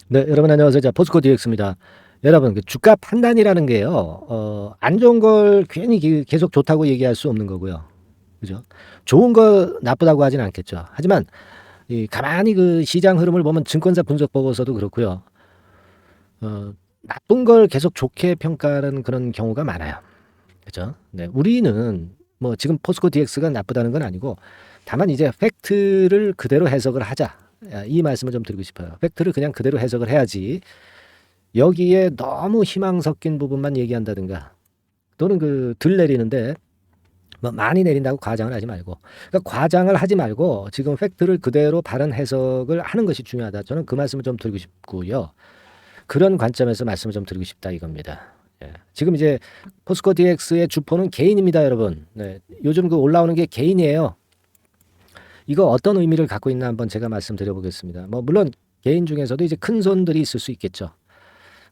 네, 여러분 안녕하세요. 자, 포스코 DX입니다. 여러분, 그 주가 판단이라는 게요, 안 좋은 걸 괜히 계속 좋다고 얘기할 수 없는 거고요. 그죠? 좋은 걸 나쁘다고 하진 않겠죠. 하지만, 가만히 그 시장 흐름을 보면 증권사 분석 보고서도 그렇고요. 나쁜 걸 계속 좋게 평가하는 그런 경우가 많아요. 그죠? 네, 우리는 뭐 지금 포스코 DX가 나쁘다는 건 아니고, 다만 이제 팩트를 그대로 해석을 하자. 이 말씀을 좀 드리고 싶어요. 팩트를 그냥 그대로 해석을 해야지. 여기에 너무 희망 섞인 부분만 얘기한다든가 또는 그 들 내리는데 뭐 많이 내린다고 과장을 하지 말고, 그러니까 과장을 하지 말고 지금 팩트를 그대로 바른 해석을 하는 것이 중요하다. 저는 그 말씀을 좀 드리고 싶고요. 그런 관점에서 말씀을 좀 드리고 싶다 이겁니다. 예. 지금 이제 포스코 DX의 주포는 개인입니다, 여러분. 네. 요즘 그 올라오는 게 개인이에요. 이거 어떤 의미를 갖고 있나 한번 제가 말씀드려 보겠습니다. 뭐 물론 개인 중에서도 이제 큰 손들이 있을 수 있겠죠.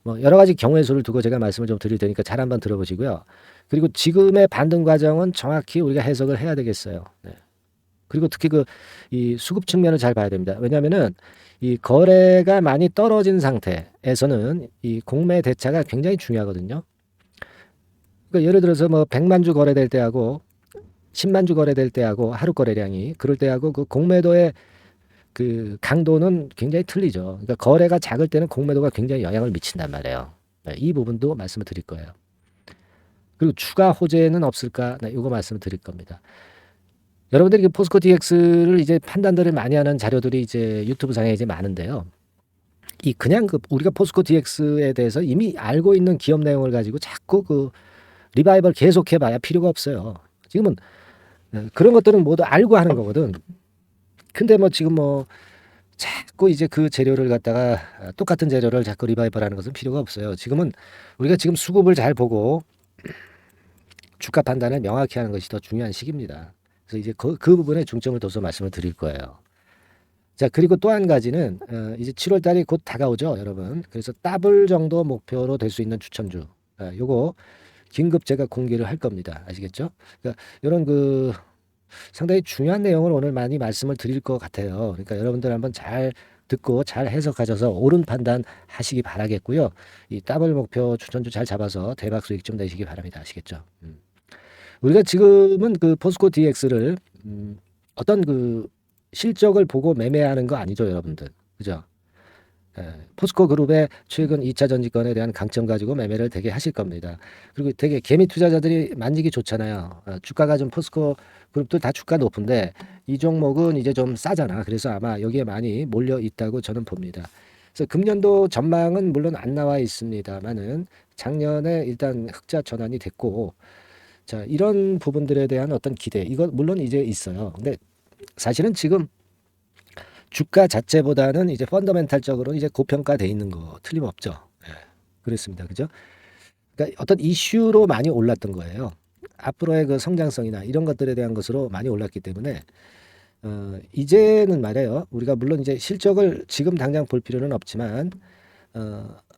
뭐 여러 가지 경우의 수를 두고 제가 말씀을 좀 드릴 테니까 잘 한번 들어보시고요. 그리고 지금의 반등 과정은 정확히 우리가 해석을 해야 되겠어요. 네. 그리고 특히 그 이 수급 측면을 잘 봐야 됩니다. 왜냐하면은 이 거래가 많이 떨어진 상태에서는 이 공매 대차가 굉장히 중요하거든요. 그러니까 예를 들어서 뭐 100만 주 거래될 때하고 10만 주 거래될 때하고 하루 거래량이 그럴 때하고 그 공매도의 그 강도는 굉장히 틀리죠. 그러니까 거래가 작을 때는 공매도가 굉장히 영향을 미친단 말이에요. 네, 이 부분도 말씀을 드릴 거예요. 그리고 추가 호재는 없을까? 네, 이거 말씀을 드릴 겁니다. 여러분들이 그 포스코 DX를 이제 판단들을 많이 하는 자료들이 이제 유튜브 상에 이제 많은데요. 이 그냥 그 우리가 포스코 DX에 대해서 이미 알고 있는 기업 내용을 가지고 자꾸 그 리바이벌 계속해봐야 필요가 없어요. 지금은 그런 것들은 모두 알고 하는 거거든. 근데 뭐 지금 뭐 자꾸 이제 그 재료를 갖다가 똑같은 재료를 자꾸 리바이벌하는 것은 필요가 없어요. 지금은 우리가 지금 수급을 잘 보고 주가 판단을 명확히 하는 것이 더 중요한 시기입니다. 그래서 이제 그 부분에 중점을 둬서 말씀을 드릴 거예요. 자, 그리고 또 한 가지는 이제 7월 달이 곧 다가오죠, 여러분. 그래서 더블 정도 목표로 될 수 있는 추천주. 요거 긴급 제가 공개를 할 겁니다. 아시겠죠? 그러니까 이런 그 상당히 중요한 내용을 오늘 많이 말씀을 드릴 것 같아요. 그러니까 여러분들 한번 잘 듣고 잘 해석하셔서 옳은 판단 하시기 바라겠고요. 이 더블 목표 추천주 잘 잡아서 대박 수익 좀 내시기 바랍니다. 아시겠죠? 우리가 지금은 그 포스코 DX를 어떤 그 실적을 보고 매매하는 거 아니죠, 여러분들. 그죠? 포스코 그룹의 최근 2차 전지권에 대한 강점 가지고 매매를 되게 하실 겁니다. 그리고 되게 개미 투자자들이 만지기 좋잖아요. 주가가 좀 포스코 그룹도 다 주가 높은데 이 종목은 이제 좀 싸잖아. 그래서 아마 여기에 많이 몰려 있다고 저는 봅니다. 그래서 금년도 전망은 물론 안 나와 있습니다만은 작년에 일단 흑자 전환이 됐고, 자, 이런 부분들에 대한 어떤 기대, 이거 물론 이제 있어요. 근데 사실은 지금 주가 자체보다는 이제 펀더멘탈적으로 이제 고평가돼 있는 거 틀림없죠. 예, 그렇습니다. 그죠? 그러니까 어떤 이슈로 많이 올랐던 거예요. 앞으로의 그 성장성이나 이런 것들에 대한 것으로 많이 올랐기 때문에 이제는 말이에요. 우리가 물론 이제 실적을 지금 당장 볼 필요는 없지만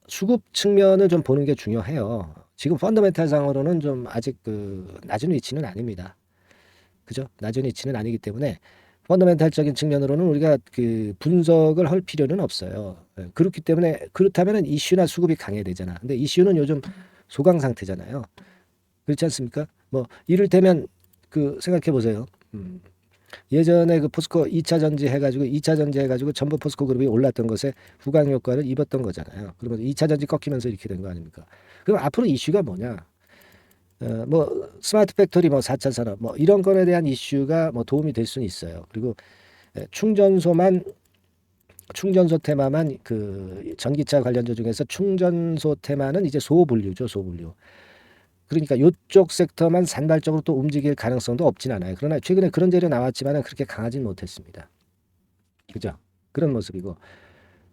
수급 측면을 좀 보는 게 중요해요. 지금 펀더멘탈 상으로는 좀 아직 그 낮은 위치는 아닙니다. 그죠? 낮은 위치는 아니기 때문에 펀더멘탈적인 측면으로는 우리가 그 분석을 할 필요는 없어요. 그렇기 때문에 그렇다면 이슈나 수급이 강해야 되잖아. 근데 이슈는 요즘 소강 상태잖아요. 그렇지 않습니까? 뭐 이를테면 그 생각해 보세요. 예전에 그 포스코 2차 전지 해가지고 2차 전지 해가지고 전부 포스코 그룹이 올랐던 것에 후광 효과를 입었던 거잖아요. 그러면 2차 전지 꺾이면서 이렇게 된 거 아닙니까? 그럼 앞으로 이슈가 뭐냐? 뭐 스마트 팩토리 뭐 4차 산업 뭐 이런 거에 대한 이슈가 뭐 도움이 될 수는 있어요. 그리고 충전소 테마만 그 전기차 관련주 중에서 충전소 테마는 이제 소분류죠, 소분류. 그러니까 요쪽 섹터만 산발적으로 또 움직일 가능성도 없진 않아요. 그러나 최근에 그런 재료 나왔지만은 그렇게 강하진 못했습니다. 그죠? 그런 모습이고.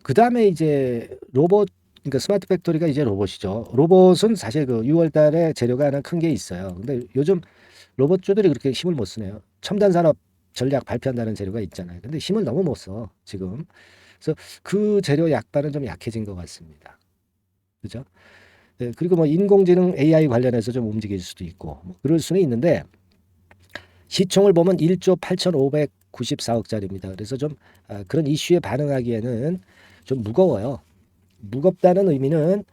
그다음에 이제 로봇, 그러니까 스마트 팩토리가 이제 로봇이죠. 로봇은 사실 그 6월 달에 재료가 하나 큰 게 있어요. 근데 요즘 로봇주들이 그렇게 힘을 못 쓰네요. 첨단 산업 전략 발표한다는 재료가 있잖아요. 근데 힘을 너무 못 써, 지금. 그래서 그 재료 약발은 좀 약해진 것 같습니다. 그죠? 네, 그리고 뭐 인공지능 AI 관련해서 좀 움직일 수도 있고, 뭐 그럴 수는 있는데, 시총을 보면 1조 8,594억짜리입니다. 그래서 좀 그런 이슈에 반응하기에는 좀 무거워요. 무겁다는 의미는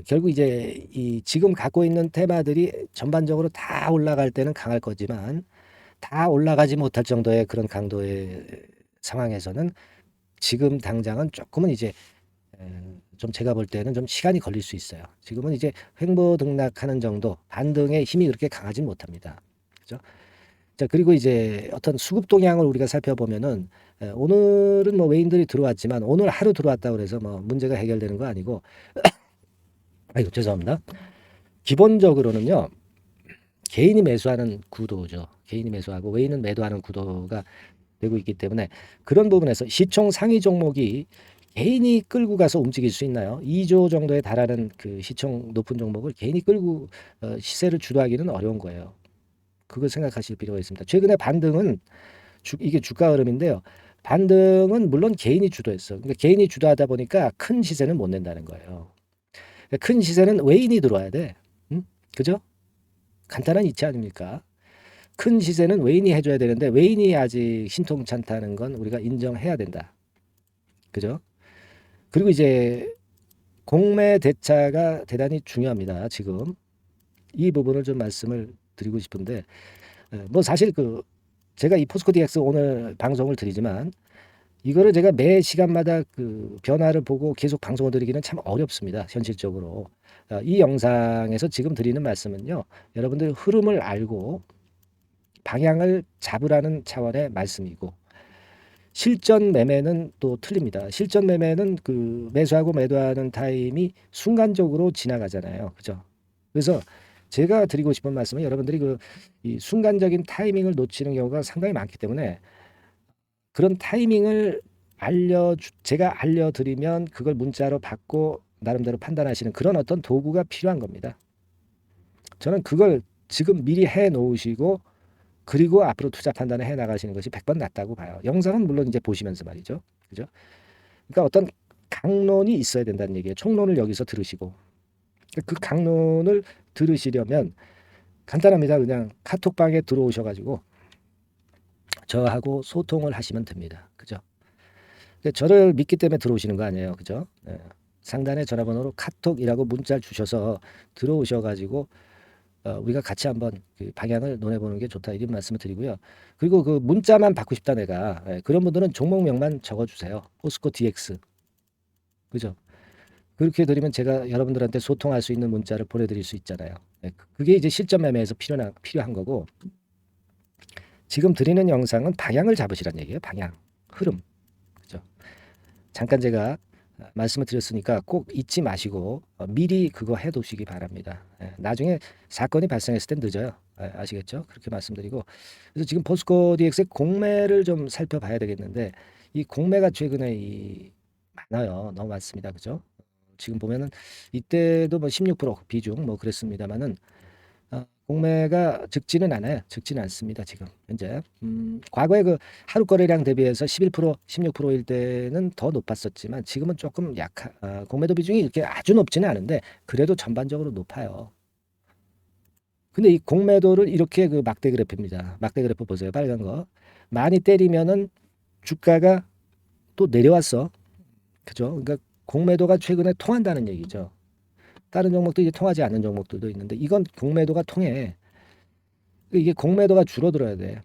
결국 이제 이 지금 갖고 있는 테마들이 전반적으로 다 올라갈 때는 강할 거지만 다 올라가지 못할 정도의 그런 강도의 상황에서는 지금 당장은 조금은 이제 좀 제가 볼 때는 좀 시간이 걸릴 수 있어요. 지금은 이제 횡보 등락하는 정도, 반등의 힘이 그렇게 강하진 못합니다. 그죠? 자, 그리고 이제 어떤 수급 동향을 우리가 살펴보면은 오늘은 뭐 외인들이 들어왔지만 오늘 하루 들어왔다고 그래서 뭐 문제가 해결되는 거 아니고 아이고 죄송합니다. 기본적으로는요. 개인이 매수하는 구도죠. 개인이 매수하고 외인은 매도하는 구도가 되고 있기 때문에 그런 부분에서 시총 상위 종목이 개인이 끌고 가서 움직일 수 있나요? 2조 정도에 달하는 그 시총 높은 종목을 개인이 끌고 시세를 주도하기는 어려운 거예요. 그걸 생각하실 필요가 있습니다. 최근에 반등은 이게 주가 흐름인데요. 반등은 물론 개인이 주도했어. 그러니까 개인이 주도하다 보니까 큰 시세는 못 낸다는 거예요. 그러니까 큰 시세는 외인이 들어와야 돼. 응? 그죠? 간단한 이치 아닙니까? 큰 시세는 외인이 해줘야 되는데 외인이 아직 신통찮다는 건 우리가 인정해야 된다. 그죠? 그리고 이제 공매 대차가 대단히 중요합니다. 지금 이 부분을 좀 말씀을 드리고 싶은데 뭐 사실 그 제가 이 포스코 DX 오늘 방송을 드리지만 이거를 제가 매 시간마다 그 변화를 보고 계속 방송을 드리기는 참 어렵습니다. 현실적으로. 이 영상에서 지금 드리는 말씀은요. 여러분들 흐름을 알고 방향을 잡으라는 차원의 말씀이고 실전 매매는 또 틀립니다. 실전 매매는 그 매수하고 매도하는 타임이 순간적으로 지나가잖아요. 그죠? 그래서 제가 드리고 싶은 말씀은 여러분들이 그 이 순간적인 타이밍을 놓치는 경우가 상당히 많기 때문에 그런 타이밍을 제가 알려드리면 그걸 문자로 받고 나름대로 판단하시는 그런 어떤 도구가 필요한 겁니다. 저는 그걸 지금 미리 해 놓으시고 그리고 앞으로 투자 판단을 해 나가시는 것이 100번 낫다고 봐요. 영상은 물론 이제 보시면서 말이죠. 그죠? 그러니까 어떤 강론이 있어야 된다는 얘기예요. 총론을 여기서 들으시고 그 강론을 들으시려면 간단합니다. 그냥 카톡방에 들어오셔가지고 저하고 소통을 하시면 됩니다. 그죠? 저를 믿기 때문에 들어오시는 거 아니에요. 그죠? 네. 상단에 전화번호로 카톡이라고 문자를 주셔서 들어오셔가지고 우리가 같이 한번 그 방향을 논해보는 게 좋다 이런 말씀을 드리고요. 그리고 그 문자만 받고 싶다 내가 그런 분들은 종목명만 적어주세요. 포스코 DX 그죠? 그렇게 드리면 제가 여러분들한테 소통할 수 있는 문자를 보내드릴 수 있잖아요. 그게 이제 실전 매매에서 필요한 거고 지금 드리는 영상은 방향을 잡으시란 얘기예요. 방향, 흐름. 그죠? 잠깐 제가 말씀을 드렸으니까 꼭 잊지 마시고 미리 그거 해두시기 바랍니다. 나중에 사건이 발생했을 땐 늦어요. 아시겠죠? 그렇게 말씀드리고 그래서 지금 포스코 DX의 공매를 좀 살펴봐야 되겠는데 이 공매가 최근에 많아요. 너무 많습니다. 그죠? 지금 보면은 이때도 뭐 16% 비중 뭐 그랬습니다만은 공매가 적지는 않아요. 적지는 않습니다. 지금 현재. 과거에 그 하루 거래량 대비해서 11%, 16%일 때는 더 높았었지만 지금은 조금 공매도 비중이 이렇게 아주 높지는 않은데 그래도 전반적으로 높아요. 근데 이 공매도를 이렇게 그 막대 그래프입니다. 막대 그래프 보세요. 빨간 거. 많이 때리면은 주가가 또 내려왔어. 그죠? 그러니까 공매도가 최근에 통한다는 얘기죠. 다른 종목도 이제 통하지 않는 종목들도 있는데 이건 공매도가 통해. 이게 공매도가 줄어들어야 돼.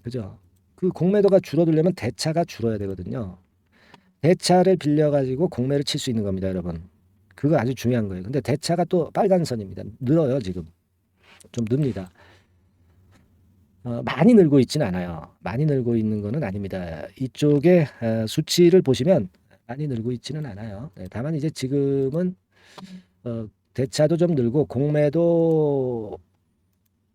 그죠? 그 공매도가 줄어들려면 대차가 줄어야 되거든요. 대차를 빌려가지고 공매를 칠 수 있는 겁니다, 여러분. 그거 아주 중요한 거예요. 근데 대차가 또 빨간 선입니다. 늘어요, 지금. 좀 늡니다. 많이 늘고 있지는 않아요. 많이 늘고 있는 거는 아닙니다. 이쪽에 수치를 보시면 많이 늘고 있지는 않아요. 네, 다만 이제 지금은 대차도 좀 늘고 공매도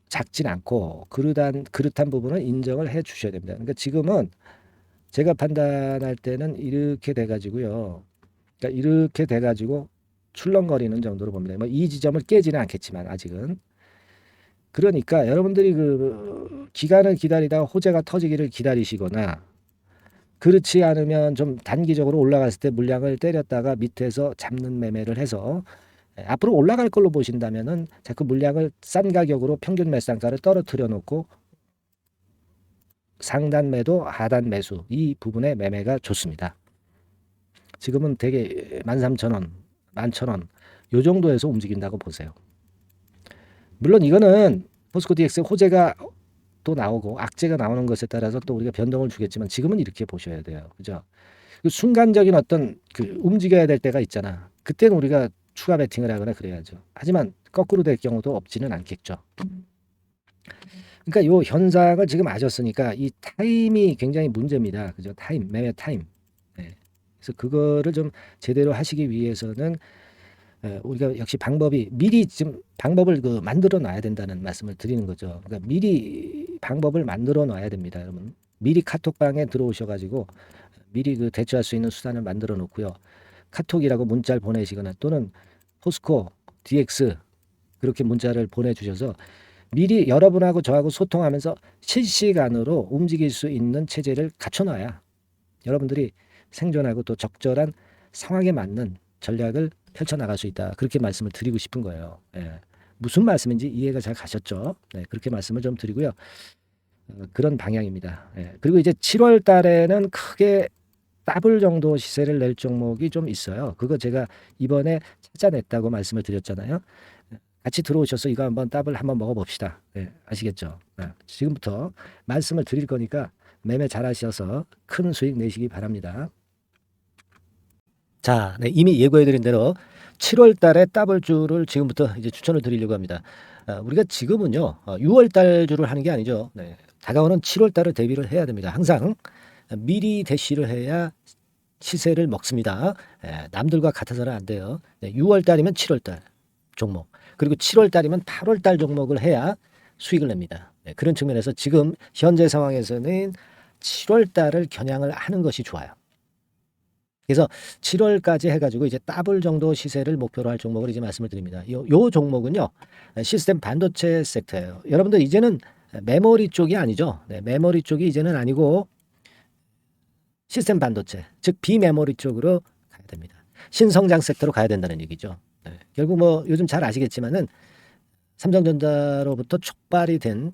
작진 않고 그릇한 부분은 인정을 해 주셔야 됩니다. 그러니까 지금은 제가 판단할 때는 이렇게 돼가지고요. 그러니까 이렇게 돼가지고 출렁거리는 정도로 봅니다. 뭐 이 지점을 깨지는 않겠지만 아직은. 그러니까 여러분들이 그 기간을 기다리다가 호재가 터지기를 기다리시거나 그렇지 않으면 좀 단기적으로 올라갔을 때 물량을 때렸다가 밑에서 잡는 매매를 해서 앞으로 올라갈 걸로 보신다면은 자꾸 물량을 싼 가격으로 평균 매수가를 떨어뜨려 놓고 상단 매도, 하단 매수 이 부분의 매매가 좋습니다. 지금은 되게 13,000원, 11,000원 요 정도에서 움직인다고 보세요. 물론 이거는 포스코 DX 호재가 또 나오고 악재가 나오는 것에 따라서 또 우리가 변동을 주겠지만 지금은 이렇게 보셔야 돼요. 그죠? 그 순간적인 어떤 그 움직여야 될 때가 있잖아. 그때는 우리가 추가 베팅을 하거나 그래야죠. 하지만 거꾸로 될 경우도 없지는 않겠죠. 그러니까 요 현상을 지금 아셨으니까 이 타임이 굉장히 문제입니다. 그죠? 타임, 매매 타임. 네. 그래서 그거를 좀 제대로 하시기 위해서는 우리가 역시 방법이 미리 지금 방법을 그 만들어 놔야 된다는 말씀을 드리는 거죠. 그러니까 미리 방법을 만들어 놔야 됩니다, 여러분. 미리 카톡방에 들어오셔가지고 미리 그 대처할 수 있는 수단을 만들어 놓고요. 카톡이라고 문자를 보내시거나 또는 포스코 DX 그렇게 문자를 보내주셔서 미리 여러분하고 저하고 소통하면서 실시간으로 움직일 수 있는 체제를 갖춰놔야 여러분들이 생존하고 또 적절한 상황에 맞는 전략을 펼쳐나갈 수 있다. 그렇게 말씀을 드리고 싶은 거예요. 예. 무슨 말씀인지 이해가 잘 가셨죠? 네, 그렇게 말씀을 좀 드리고요. 그런 방향입니다. 예. 그리고 이제 7월 달에는 크게 더블 정도 시세를 낼 종목이 좀 있어요. 그거 제가 이번에 찾아냈다고 말씀을 드렸잖아요. 같이 들어오셔서 이거 한번 더블 한번 먹어봅시다. 네, 아시겠죠? 네, 지금부터 말씀을 드릴 거니까 매매 잘 하셔서 큰 수익 내시기 바랍니다. 자, 네, 이미 예고해드린 대로 7월 달에 더블주를 지금부터 이제 추천을 드리려고 합니다. 우리가 지금은요, 6월 달주를 하는 게 아니죠. 네, 다가오는 7월 달을 대비를 해야 됩니다. 항상 미리 대시를 해야 시세를 먹습니다. 남들과 같아서는 안 돼요. 네, 6월 달이면 7월 달 종목. 그리고 7월 달이면 8월 달 종목을 해야 수익을 냅니다. 네, 그런 측면에서 지금 현재 상황에서는 7월 달을 겨냥을 하는 것이 좋아요. 그래서 7월까지 해가지고 이제 더블 정도 시세를 목표로 할 종목을 이제 말씀을 드립니다. 요 종목은요, 시스템 반도체 섹터예요. 여러분들 이제는 메모리 쪽이 아니죠. 네, 메모리 쪽이 이제는 아니고 시스템 반도체, 즉 비메모리 쪽으로 가야 됩니다. 신성장 섹터로 가야 된다는 얘기죠. 네, 결국 뭐 요즘 잘 아시겠지만은 삼성전자로부터 촉발이 된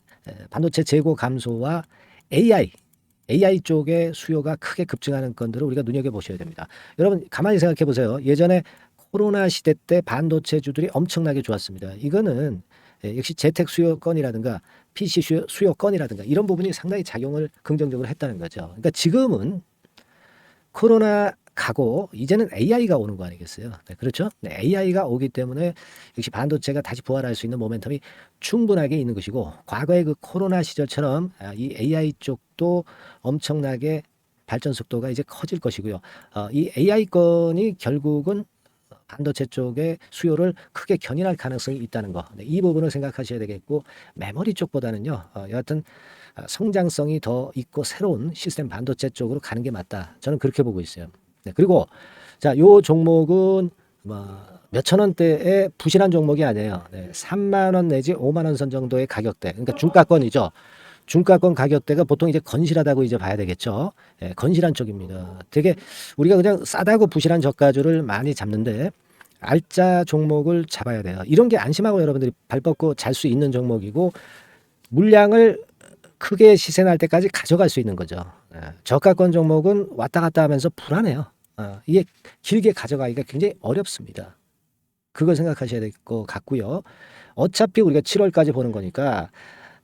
반도체 재고 감소와 AI 쪽의 수요가 크게 급증하는 건들을 우리가 눈여겨보셔야 됩니다. 여러분 가만히 생각해 보세요. 예전에 코로나 시대 때 반도체주들이 엄청나게 좋았습니다. 이거는 역시 재택 수요건이라든가 PC 수요건이라든가 이런 부분이 상당히 작용을 긍정적으로 했다는 거죠. 그러니까 지금은 코로나 가고 이제는 AI가 오는 거 아니겠어요? 네, 그렇죠? 네, AI가 오기 때문에 역시 반도체가 다시 부활할 수 있는 모멘텀이 충분하게 있는 것이고 과거의 그 코로나 시절처럼 이 AI 쪽도 엄청나게 발전 속도가 이제 커질 것이고요. 이 AI 건이 결국은 반도체 쪽의 수요를 크게 견인할 가능성이 있다는 거. 네, 이 부분을 생각하셔야 되겠고 메모리 쪽보다는요. 여하튼 성장성이 더 있고 새로운 시스템 반도체 쪽으로 가는 게 맞다. 저는 그렇게 보고 있어요. 네, 그리고 자, 요 종목은 몇천 원대의 부실한 종목이 아니에요. 네, 3만 원 내지 5만 원 선 정도의 가격대. 그러니까 중가권이죠. 중가권 가격대가 보통 이제 건실하다고 이제 봐야 되겠죠. 예, 건실한 쪽입니다. 되게 우리가 그냥 싸다고 부실한 저가주를 많이 잡는데 알짜 종목을 잡아야 돼요. 이런 게 안심하고 여러분들이 발 뻗고 잘 수 있는 종목이고 물량을 크게 시세 날 때까지 가져갈 수 있는 거죠. 저가권 종목은 왔다 갔다 하면서 불안해요. 이게 길게 가져가기가 굉장히 어렵습니다. 그걸 생각하셔야 될 것 같고요. 어차피 우리가 7월까지 보는 거니까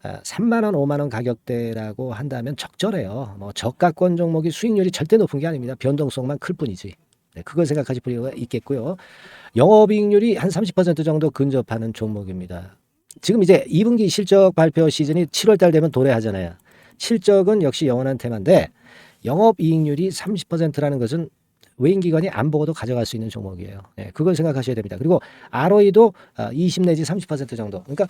3만 원, 5만 원 가격대라고 한다면 적절해요. 뭐 저가권 종목이 수익률이 절대 높은 게 아닙니다. 변동성만 클 뿐이지. 네, 그걸 생각하실 필요가 있겠고요. 영업이익률이 한 30% 정도 근접하는 종목입니다. 지금 이제 2분기 실적 발표 시즌이 7월 달 되면 도래하잖아요. 실적은 역시 영원한 테마인데 영업이익률이 30%라는 것은 외인기관이 안 보고도 가져갈 수 있는 종목이에요. 네, 그걸 생각하셔야 됩니다. 그리고 ROE도 20 내지 30% 정도. 그러니까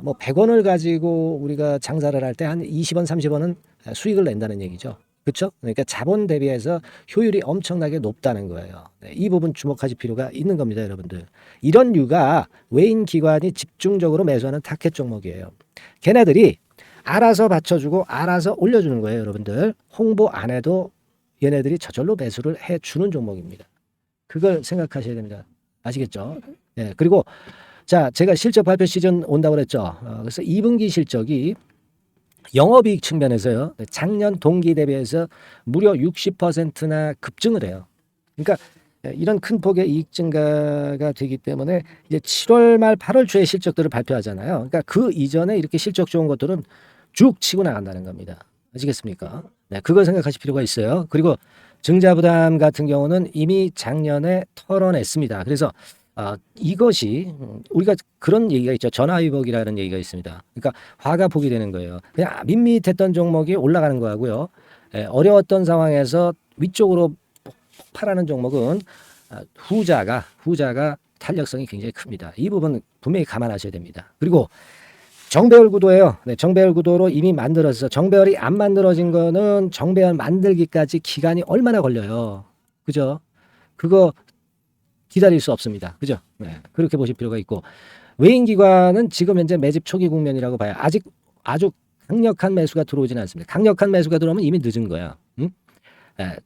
뭐 100원을 가지고 우리가 장사를 할 때 한 20원, 30원은 수익을 낸다는 얘기죠. 그렇죠? 그러니까 자본 대비해서 효율이 엄청나게 높다는 거예요. 네, 이 부분 주목하실 필요가 있는 겁니다, 여러분들. 이런 류가 외인 기관이 집중적으로 매수하는 타켓 종목이에요. 걔네들이 알아서 받쳐주고 알아서 올려주는 거예요, 여러분들. 홍보 안 해도 얘네들이 저절로 매수를 해주는 종목입니다. 그걸 생각하셔야 됩니다. 아시겠죠? 네, 그리고 자, 제가 실적 발표 시즌 온다고 그랬죠. 그래서 2분기 실적이 영업이익 측면에서요. 작년 동기 대비해서 무려 60%나 급증을 해요. 그러니까 이런 큰 폭의 이익 증가가 되기 때문에 이제 7월 말 8월 초에 실적들을 발표하잖아요. 그러니까 그 이전에 이렇게 실적 좋은 것들은 쭉 치고 나간다는 겁니다. 아시겠습니까? 네, 그걸 생각하실 필요가 있어요. 그리고 증자 부담 같은 경우는 이미 작년에 털어냈습니다. 그래서 이것이 우리가 그런 얘기가 있죠. 전화위복이라는 얘기가 있습니다. 그러니까 화가 복이 되는 거예요. 그냥 밋밋했던 종목이 올라가는 거하고요. 어려웠던 상황에서 위쪽으로 폭발하는 종목은 후자가 탄력성이 굉장히 큽니다. 이 부분 분명히 감안하셔야 됩니다. 그리고 정배열 구도예요. 네, 정배열 구도로 이미 만들어서 정배열이 안 만들어진 거는 정배열 만들기까지 기간이 얼마나 걸려요. 그죠? 그거 기다릴 수 없습니다. 그죠? 네, 그렇게 보실 필요가 있고 외인기관은 지금 현재 매집 초기 국면이라고 봐요. 아직 아주 강력한 매수가 들어오지는 않습니다. 강력한 매수가 들어오면 이미 늦은 거야. 응?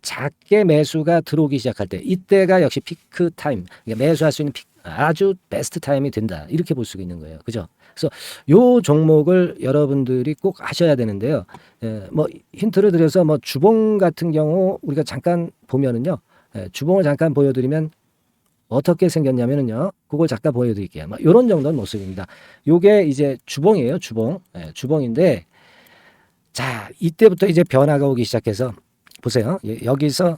작게 매수가 들어오기 시작할 때 이때가 역시 피크 타임, 그러니까 매수할 수 있는 아주 베스트 타임이 된다. 이렇게 볼 수가 있는 거예요. 그죠? 그래서 요 종목을 여러분들이 꼭 하셔야 되는데요. 뭐 힌트를 드려서 뭐 주봉 같은 경우 우리가 잠깐 보면은요. 주봉을 잠깐 보여드리면 어떻게 생겼냐면은요. 그걸 잠깐 보여드릴게요. 뭐 이런 정도는 모습입니다. 요게 이제 주봉이에요. 주봉. 주봉인데 자 이때부터 이제 변화가 오기 시작해서 보세요. 여기서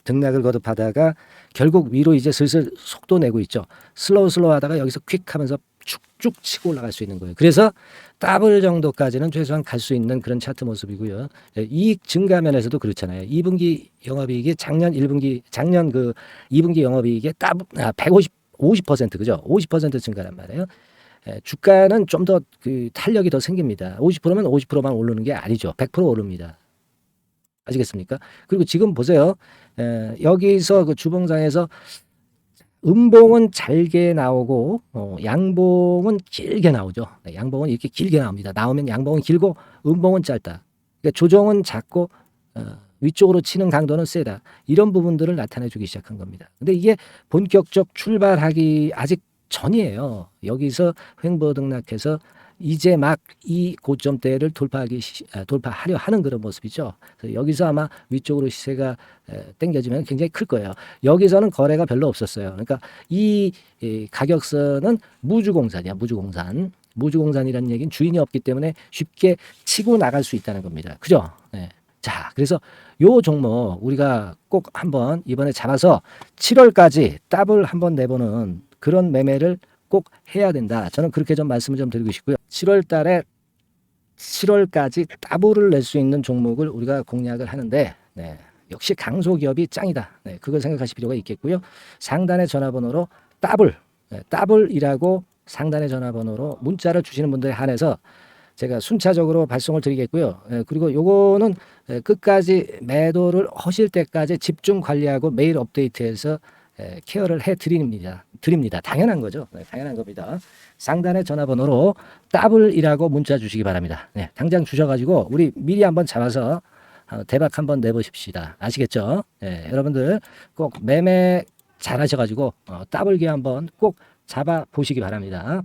등락을 거듭하다가 결국 위로 이제 슬슬 속도 내고 있죠. 슬로우 하다가 여기서 퀵 하면서 쭉쭉 치고 올라갈 수 있는 거예요. 그래서 더블 정도까지는 최소한 갈 수 있는 그런 차트 모습이고요. 이익 증가 면에서도 그렇잖아요. 2분기 영업이익이 작년 그 2분기 영업이익이 50% 그죠? 50% 증가란 말이에요. 주가는 좀 더 그 탄력이 더 생깁니다. 50%면 50%만 오르는 게 아니죠. 100% 오릅니다. 아시겠습니까? 그리고 지금 보세요. 여기서 그 주봉상에서 음봉은 잘게 나오고 양봉은 길게 나오죠. 네, 양봉은 이렇게 길게 나옵니다. 나오면 양봉은 길고 음봉은 짧다. 그러니까 조정은 작고 위쪽으로 치는 강도는 세다. 이런 부분들을 나타내 주기 시작한 겁니다. 근데 이게 본격적 출발하기 아직 전이에요. 여기서 횡보 등락해서 이제 막 이 고점대를 돌파하려 하는 그런 모습이죠. 그래서 여기서 아마 위쪽으로 시세가 당겨지면 굉장히 클 거예요. 여기서는 거래가 별로 없었어요. 그러니까 이 가격선은 무주공산이야. 무주공산이라는 얘기는 주인이 없기 때문에 쉽게 치고 나갈 수 있다는 겁니다. 그죠? 네. 자, 그래서 요 종목 우리가 꼭 한번 이번에 잡아서 7월까지 더블 한번 내보는 그런 매매를 꼭 해야 된다. 저는 그렇게 좀 말씀을 좀 드리고 싶고요. 7월 달에 7월까지 더블을 낼 수 있는 종목을 우리가 공략을 하는데 네, 역시 강소기업이 짱이다. 네, 그걸 생각하실 필요가 있겠고요. 상단의 전화번호로 더블이라고 상단의 전화번호로 문자를 주시는 분들에 한해서 제가 순차적으로 발송을 드리겠고요. 그리고 요거는 끝까지 매도를 하실 때까지 집중 관리하고 매일 업데이트해서 케어를 해 드립니다. 당연한 거죠. 네, 당연한 겁니다. 상단의 전화번호로 더블이라고 문자 주시기 바랍니다. 네, 당장 주셔가지고 우리 미리 한번 잡아서 대박 한번 내보십시다. 아시겠죠? 네, 여러분들 꼭 매매 잘 하셔가지고 더블기 한번 꼭 잡아 보시기 바랍니다.